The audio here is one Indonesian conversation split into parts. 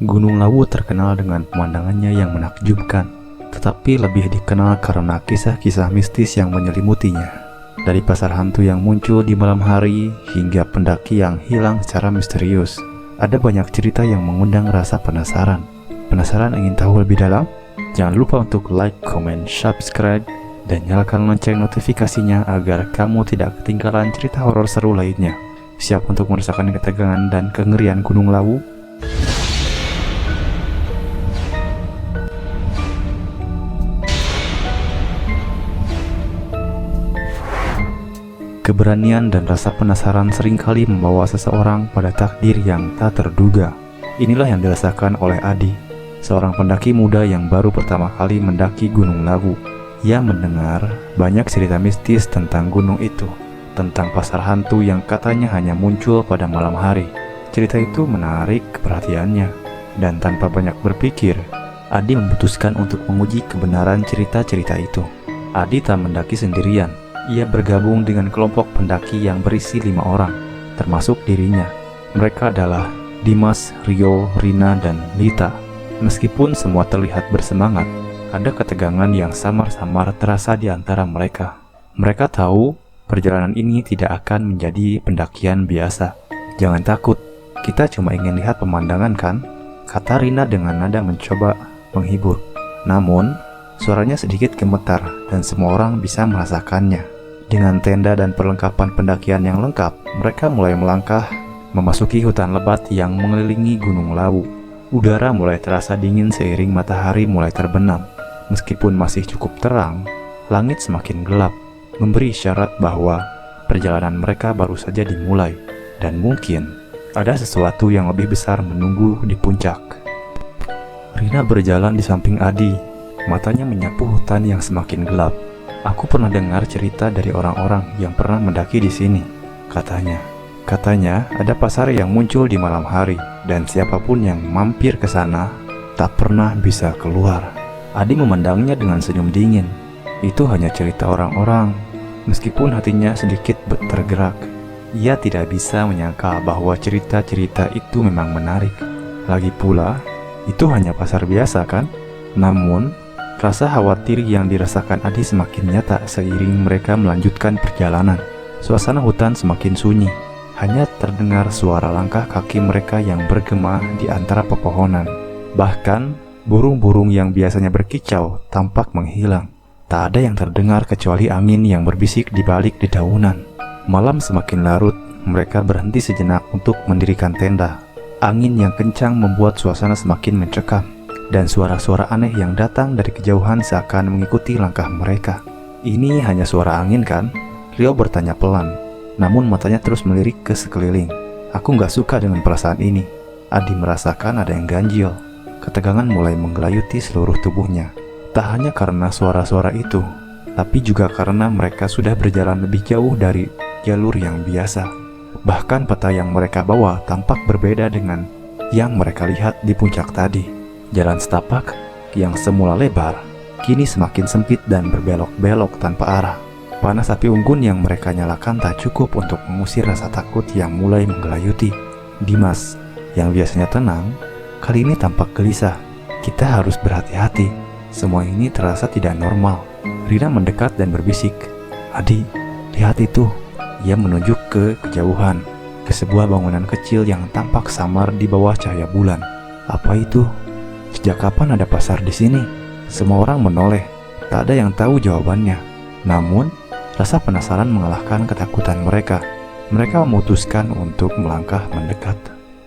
Gunung Lawu terkenal dengan pemandangannya yang menakjubkan, tetapi lebih dikenal karena kisah-kisah mistis yang menyelimutinya. Dari pasar hantu yang muncul di malam hari hingga pendaki yang hilang secara misterius, ada banyak cerita yang mengundang rasa penasaran. Penasaran ingin tahu lebih dalam? Jangan lupa untuk like, comment, subscribe, dan nyalakan lonceng notifikasinya agar kamu tidak ketinggalan cerita horor seru lainnya. Siap untuk merasakan ketegangan dan kengerian Gunung Lawu? Keberanian dan rasa penasaran seringkali membawa seseorang pada takdir yang tak terduga. Inilah yang dirasakan oleh Adi, seorang pendaki muda yang baru pertama kali mendaki Gunung Lawu. Ia mendengar banyak cerita mistis tentang gunung itu, tentang pasar hantu yang katanya hanya muncul pada malam hari. Cerita itu menarik perhatiannya, dan tanpa banyak berpikir, Adi memutuskan untuk menguji kebenaran cerita-cerita itu. Adi tak mendaki sendirian. Ia bergabung dengan kelompok pendaki yang berisi 5 orang, termasuk dirinya. Mereka adalah Dimas, Rio, Rina, dan Lita. Meskipun semua terlihat bersemangat, ada ketegangan yang samar-samar terasa di antara mereka. Mereka tahu perjalanan ini tidak akan menjadi pendakian biasa. "Jangan takut, kita cuma ingin lihat pemandangan kan?" kata Rina dengan nada mencoba menghibur. Namun, suaranya sedikit gemetar dan semua orang bisa merasakannya. Dengan tenda dan perlengkapan pendakian yang lengkap, mereka mulai melangkah memasuki hutan lebat yang mengelilingi Gunung Lawu. Udara mulai terasa dingin seiring matahari mulai terbenam. Meskipun masih cukup terang, langit semakin gelap, memberi isyarat bahwa perjalanan mereka baru saja dimulai, dan mungkin ada sesuatu yang lebih besar menunggu di puncak. Rina berjalan di samping Adi, matanya menyapu hutan yang semakin gelap. "Aku pernah dengar cerita dari orang-orang yang pernah mendaki di sini," katanya. Katanya ada pasar yang muncul di malam hari, dan siapapun yang mampir ke sana tak pernah bisa keluar. Adi memandangnya dengan senyum dingin. Itu hanya cerita orang-orang. Meskipun hatinya sedikit tergerak, ia tidak bisa menyangka bahwa cerita-cerita itu memang menarik. Lagi pula, itu hanya pasar biasa kan? Namun, rasa khawatir yang dirasakan Adi semakin nyata seiring mereka melanjutkan perjalanan. Suasana hutan semakin sunyi, hanya terdengar suara langkah kaki mereka yang bergema di antara pepohonan. Bahkan, burung-burung yang biasanya berkicau tampak menghilang. Tak ada yang terdengar kecuali angin yang berbisik di balik dedaunan. Malam semakin larut, mereka berhenti sejenak untuk mendirikan tenda. Angin yang kencang membuat suasana semakin mencekam, dan suara-suara aneh yang datang dari kejauhan seakan mengikuti langkah mereka. "Ini hanya suara angin kan?" Rio bertanya pelan, namun matanya terus melirik ke sekeliling. "Aku gak suka dengan perasaan ini." Adi merasakan ada yang ganjil. Ketegangan mulai menggelayuti seluruh tubuhnya. Tak hanya karena suara-suara itu, tapi juga karena mereka sudah berjalan lebih jauh dari jalur yang biasa. Bahkan peta yang mereka bawa tampak berbeda dengan yang mereka lihat di puncak tadi. Jalan setapak yang semula lebar, kini semakin sempit dan berbelok-belok tanpa arah. Panas api unggun yang mereka nyalakan tak cukup untuk mengusir rasa takut yang mulai menggelayuti. Dimas, yang biasanya tenang, kali ini tampak gelisah. "Kita harus berhati-hati. Semua ini terasa tidak normal." Rina mendekat dan berbisik, "Adi, lihat itu." Ia menunjuk ke kejauhan, ke sebuah bangunan kecil yang tampak samar di bawah cahaya bulan. "Apa itu? Sejak kapan ada pasar di sini?" Semua orang menoleh, tak ada yang tahu jawabannya. Namun, rasa penasaran mengalahkan ketakutan mereka. Mereka memutuskan untuk melangkah mendekat.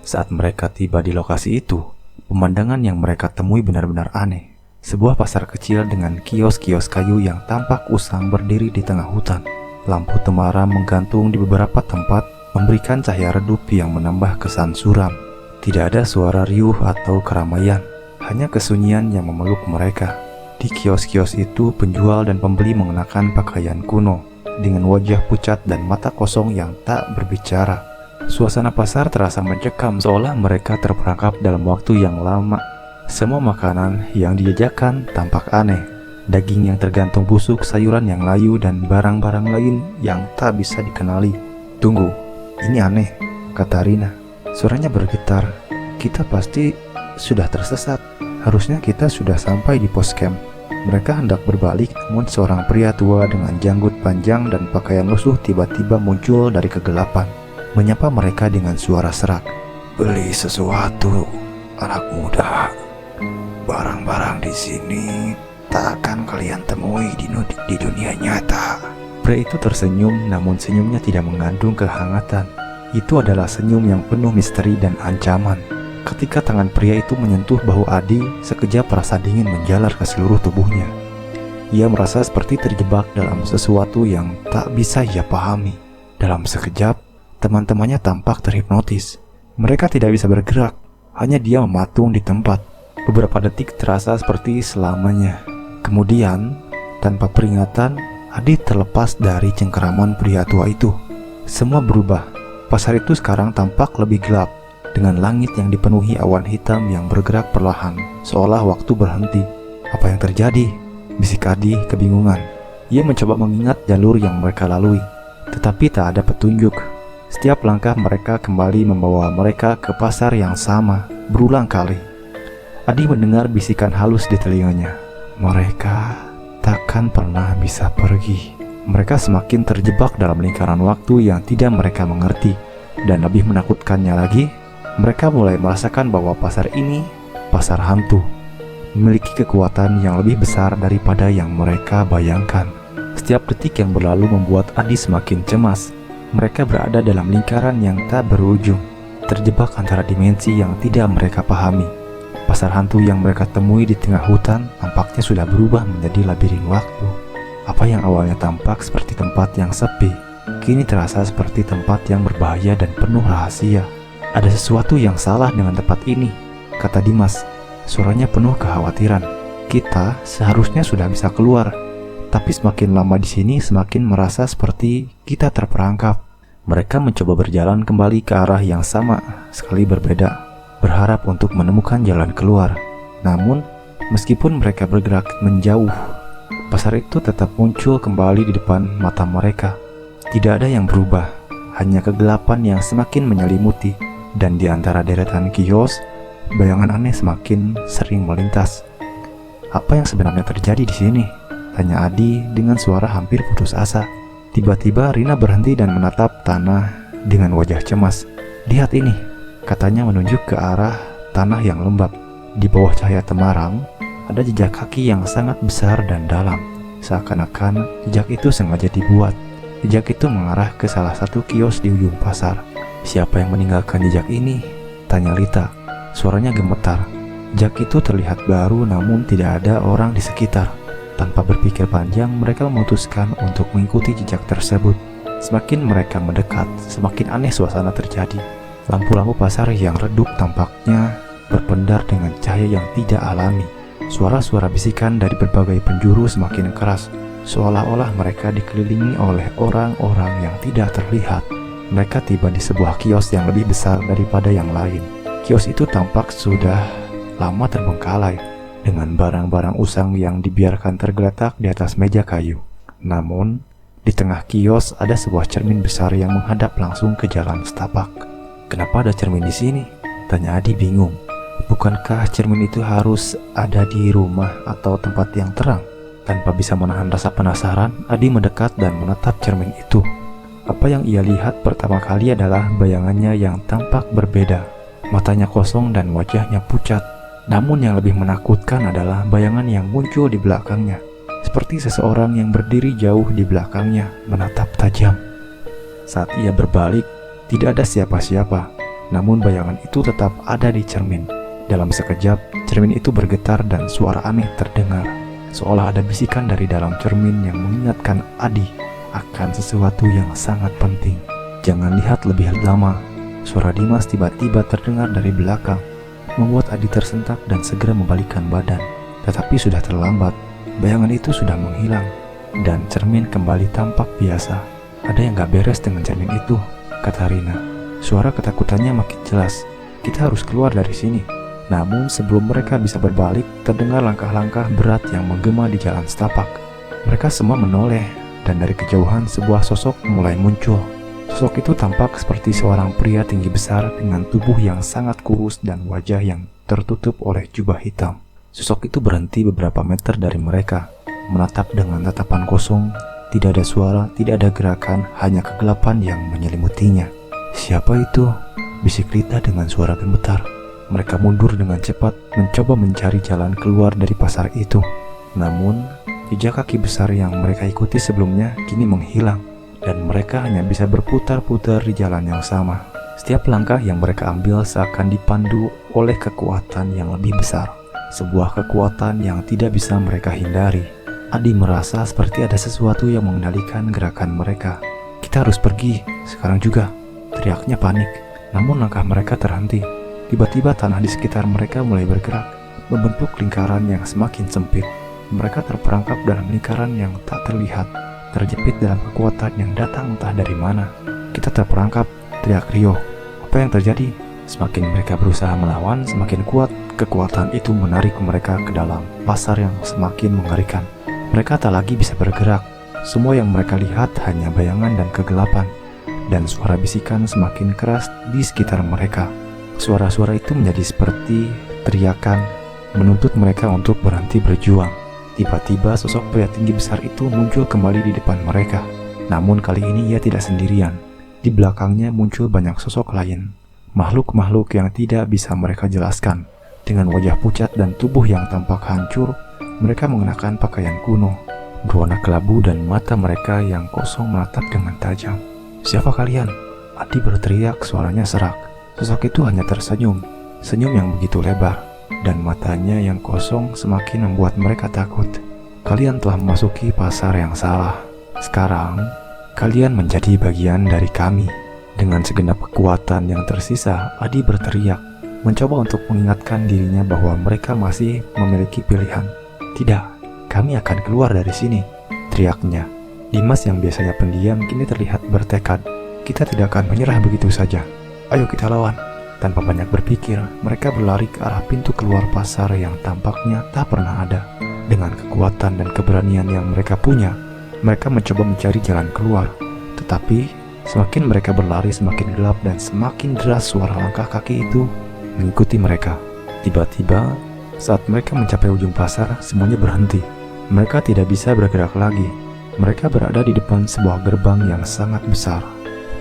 Saat mereka tiba di lokasi itu, pemandangan yang mereka temui benar-benar aneh. Sebuah pasar kecil dengan kios-kios kayu yang tampak usang berdiri di tengah hutan. Lampu temaram menggantung di beberapa tempat, memberikan cahaya redup yang menambah kesan suram. Tidak ada suara riuh atau keramaian, hanya kesunyian yang memeluk mereka. Di kios-kios itu, penjual dan pembeli mengenakan pakaian kuno, dengan wajah pucat dan mata kosong yang tak berbicara. Suasana pasar terasa mencekam, seolah mereka terperangkap dalam waktu yang lama. Semua makanan yang dijajakan tampak aneh. Daging yang tergantung busuk, sayuran yang layu, dan barang-barang lain yang tak bisa dikenali. "Tunggu, ini aneh," kata Rina. Suaranya bergetar. "Kita pasti sudah tersesat. Harusnya kita sudah sampai di pos camp. Mereka hendak berbalik, namun seorang pria tua dengan janggut panjang dan pakaian lusuh tiba-tiba muncul dari kegelapan, menyapa mereka dengan suara serak. Beli sesuatu, anak muda. Barang-barang di sini tak akan kalian temui di dunia nyata. Pria itu tersenyum, namun senyumnya tidak mengandung kehangatan. Itu adalah senyum yang penuh misteri dan ancaman. Ketika tangan pria itu menyentuh bahu Adi, sekejap rasa dingin menjalar ke seluruh tubuhnya. Ia merasa seperti terjebak dalam sesuatu yang tak bisa ia pahami. Dalam sekejap, teman-temannya tampak terhipnotis. Mereka tidak bisa bergerak, hanya dia mematung di tempat. Beberapa detik terasa seperti selamanya. Kemudian, tanpa peringatan, Adi terlepas dari cengkeraman pria tua itu. Semua berubah. Pasar itu sekarang tampak lebih gelap, dengan langit yang dipenuhi awan hitam yang bergerak perlahan, seolah waktu berhenti. Apa yang terjadi? Bisik Adi kebingungan. Ia mencoba mengingat jalur yang mereka lalui, tetapi tak ada petunjuk. Setiap langkah mereka kembali membawa mereka ke pasar yang sama, berulang kali. Adi mendengar bisikan halus di telinganya. Mereka takkan pernah bisa pergi. Mereka semakin terjebak dalam lingkaran waktu yang tidak mereka mengerti. Dan lebih menakutkannya lagi, mereka mulai merasakan bahwa pasar ini, pasar hantu, memiliki kekuatan yang lebih besar daripada yang mereka bayangkan. Setiap detik yang berlalu membuat Adi semakin cemas. Mereka berada dalam lingkaran yang tak berujung, terjebak antara dimensi yang tidak mereka pahami. Pasar hantu yang mereka temui di tengah hutan tampaknya sudah berubah menjadi labirin waktu. Apa yang awalnya tampak seperti tempat yang sepi, kini terasa seperti tempat yang berbahaya dan penuh rahasia. Ada sesuatu yang salah dengan tempat ini, kata Dimas. Suaranya penuh kekhawatiran. Kita seharusnya sudah bisa keluar, tapi semakin lama di sini semakin merasa seperti kita terperangkap. Mereka mencoba berjalan kembali ke arah yang sama, sekali berbeda, berharap untuk menemukan jalan keluar. Namun, meskipun mereka bergerak menjauh, pasar itu tetap muncul kembali di depan mata mereka. Tidak ada yang berubah, hanya kegelapan yang semakin menyelimuti. Dan di antara deretan kios, bayangan aneh semakin sering melintas. Apa yang sebenarnya terjadi di sini? Tanya Adi dengan suara hampir putus asa. Tiba-tiba Rina berhenti dan menatap tanah dengan wajah cemas. Lihat ini, katanya menunjuk ke arah tanah yang lembab. Di bawah cahaya temarang, ada jejak kaki yang sangat besar dan dalam. Seakan-akan jejak itu sengaja dibuat. Jejak itu mengarah ke salah satu kios di ujung pasar. Siapa yang meninggalkan jejak ini? Tanya Lita. Suaranya gemetar. Jejak itu terlihat baru namun tidak ada orang di sekitar. Tanpa berpikir panjang, mereka memutuskan untuk mengikuti jejak tersebut. Semakin mereka mendekat, semakin aneh suasana terjadi. Lampu-lampu pasar yang redup tampaknya berpendar dengan cahaya yang tidak alami. Suara-suara bisikan dari berbagai penjuru semakin keras, seolah-olah mereka dikelilingi oleh orang-orang yang tidak terlihat. Mereka tiba di sebuah kios yang lebih besar daripada yang lain. Kios itu tampak sudah lama terbengkalai, dengan barang-barang usang yang dibiarkan tergeletak di atas meja kayu. Namun, di tengah kios ada sebuah cermin besar yang menghadap langsung ke jalan setapak. Kenapa ada cermin di sini? Tanya Adi bingung. Bukankah cermin itu harus ada di rumah atau tempat yang terang? Tanpa bisa menahan rasa penasaran, Adi mendekat dan menatap cermin itu. Apa yang ia lihat pertama kali adalah bayangannya yang tampak berbeda. Matanya kosong dan wajahnya pucat. Namun yang lebih menakutkan adalah bayangan yang muncul di belakangnya. Seperti seseorang yang berdiri jauh di belakangnya, menatap tajam. Saat ia berbalik, tidak ada siapa-siapa. Namun bayangan itu tetap ada di cermin. Dalam sekejap, cermin itu bergetar dan suara aneh terdengar. Seolah ada bisikan dari dalam cermin yang mengingatkan Adi akan sesuatu yang sangat penting. Jangan lihat lebih lama. Suara Dimas tiba-tiba terdengar dari belakang, membuat Adi tersentak dan segera membalikkan badan. Tetapi sudah terlambat. Bayangan itu sudah menghilang dan cermin kembali tampak biasa. Ada yang gak beres dengan cermin itu, kata Rina. Suara ketakutannya makin jelas. Kita harus keluar dari sini. Namun sebelum mereka bisa berbalik, terdengar langkah-langkah berat yang menggema di jalan setapak. Mereka semua menoleh, dan dari kejauhan sebuah sosok mulai muncul. Sosok itu tampak seperti seorang pria tinggi besar dengan tubuh yang sangat kurus dan wajah yang tertutup oleh jubah hitam. Sosok itu berhenti beberapa meter dari mereka, menatap dengan tatapan kosong. Tidak ada suara, tidak ada gerakan, hanya kegelapan yang menyelimutinya. "Siapa itu?" bisik Rita dengan suara gemetar. Mereka mundur dengan cepat, mencoba mencari jalan keluar dari pasar itu. Namun, jejak kaki besar yang mereka ikuti sebelumnya kini menghilang, dan mereka hanya bisa berputar-putar di jalan yang sama. Setiap langkah yang mereka ambil seakan dipandu oleh kekuatan yang lebih besar, sebuah kekuatan yang tidak bisa mereka hindari. Adi merasa seperti ada sesuatu yang mengendalikan gerakan mereka. "Kita harus pergi, sekarang juga," teriaknya panik. Namun langkah mereka terhenti. Tiba-tiba tanah di sekitar mereka mulai bergerak, membentuk lingkaran yang semakin sempit. Mereka terperangkap dalam lingkaran yang tak terlihat, terjepit dalam kekuatan yang datang entah dari mana. "Kita terperangkap," teriak Rio. "Apa yang terjadi?" Semakin mereka berusaha melawan, semakin kuat kekuatan itu menarik mereka ke dalam pasar yang semakin mengerikan. Mereka tak lagi bisa bergerak. Semua yang mereka lihat hanya bayangan dan kegelapan. Dan suara bisikan semakin keras di sekitar mereka. Suara-suara itu menjadi seperti teriakan, menuntut mereka untuk berhenti berjuang. Tiba-tiba sosok pria tinggi besar itu muncul kembali di depan mereka. Namun kali ini ia tidak sendirian. Di belakangnya muncul banyak sosok lain. Makhluk-makhluk yang tidak bisa mereka jelaskan. Dengan wajah pucat dan tubuh yang tampak hancur, mereka mengenakan pakaian kuno, berwarna kelabu, dan mata mereka yang kosong menatap dengan tajam. "Siapa kalian?" Adi berteriak, suaranya serak. Sosok itu hanya tersenyum, senyum yang begitu lebar, dan matanya yang kosong semakin membuat mereka takut. "Kalian telah memasuki pasar yang salah. Sekarang, kalian menjadi bagian dari kami." Dengan segenap kekuatan yang tersisa, Adi berteriak, mencoba untuk mengingatkan dirinya bahwa mereka masih memiliki pilihan. "Tidak, kami akan keluar dari sini," teriaknya. Dimas yang biasanya pendiam kini terlihat bertekad. "Kita tidak akan menyerah begitu saja. Ayo kita lawan." Tanpa banyak berpikir, mereka berlari ke arah pintu keluar pasar yang tampaknya tak pernah ada. Dengan kekuatan dan keberanian yang mereka punya, mereka mencoba mencari jalan keluar. Tetapi, semakin mereka berlari semakin gelap dan semakin deras suara langkah kaki itu mengikuti mereka. Tiba-tiba, saat mereka mencapai ujung pasar, semuanya berhenti. Mereka tidak bisa bergerak lagi. Mereka berada di depan sebuah gerbang yang sangat besar,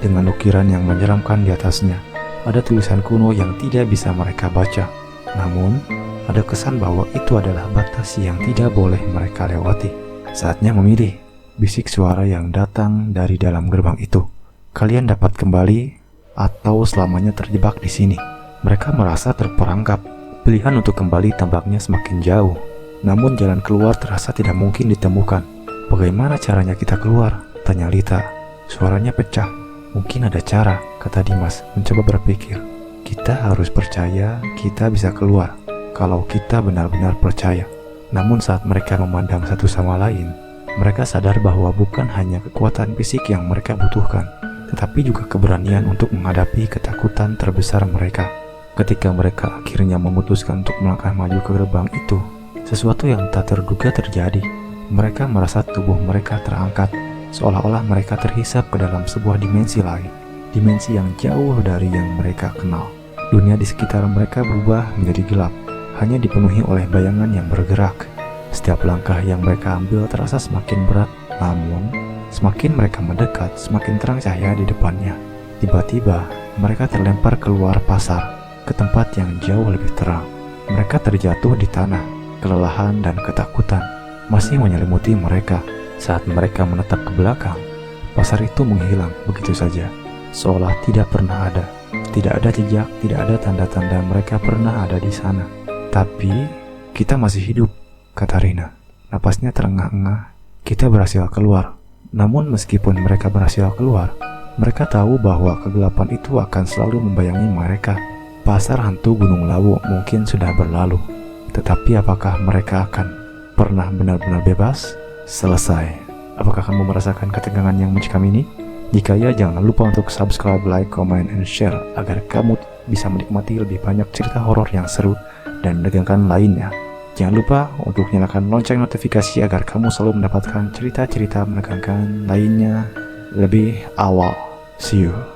dengan ukiran yang menyeramkan di atasnya. Ada tulisan kuno yang tidak bisa mereka baca. Namun, ada kesan bahwa itu adalah batas yang tidak boleh mereka lewati. "Saatnya memilih," bisik suara yang datang dari dalam gerbang itu. "Kalian dapat kembali atau selamanya terjebak di sini." Mereka merasa terperangkap. Pilihan untuk kembali tampaknya semakin jauh. Namun jalan keluar terasa tidak mungkin ditemukan. "Bagaimana caranya kita keluar?" tanya Lita. Suaranya pecah. "Mungkin ada cara," kata Dimas, mencoba berpikir. "Kita harus percaya kita bisa keluar, kalau kita benar-benar percaya." Namun saat mereka memandang satu sama lain, mereka sadar bahwa bukan hanya kekuatan fisik yang mereka butuhkan, tetapi juga keberanian untuk menghadapi ketakutan terbesar mereka. Ketika mereka akhirnya memutuskan untuk melangkah maju ke gerbang itu, sesuatu yang tak terduga terjadi. Mereka merasa tubuh mereka terangkat, seolah-olah mereka terhisap ke dalam sebuah dimensi lain, dimensi yang jauh dari yang mereka kenal. Dunia di sekitar mereka berubah menjadi gelap, hanya dipenuhi oleh bayangan yang bergerak. Setiap langkah yang mereka ambil terasa semakin berat, namun semakin mereka mendekat, semakin terang cahaya di depannya. Tiba-tiba, mereka terlempar keluar pasar, ke tempat yang jauh lebih terang. Mereka terjatuh di tanah. Kelelahan dan ketakutan masih menyelimuti mereka. Saat mereka menatap ke belakang, pasar itu menghilang begitu saja, seolah tidak pernah ada. Tidak ada jejak, tidak ada tanda-tanda mereka pernah ada di sana. "Tapi, kita masih hidup," kata Rina. Napasnya terengah-engah. "Kita berhasil keluar." Namun meskipun mereka berhasil keluar, mereka tahu bahwa kegelapan itu akan selalu membayangi mereka. Pasar hantu Gunung Lawu mungkin sudah berlalu, tetapi apakah mereka akan pernah benar-benar bebas? Selesai. Apakah kamu merasakan ketegangan yang mencekam ini? Jika ya, jangan lupa untuk subscribe, like, comment, and share agar kamu bisa menikmati lebih banyak cerita horor yang seru dan menegangkan lainnya. Jangan lupa untuk nyalakan lonceng notifikasi agar kamu selalu mendapatkan cerita-cerita menegangkan lainnya lebih awal. See you.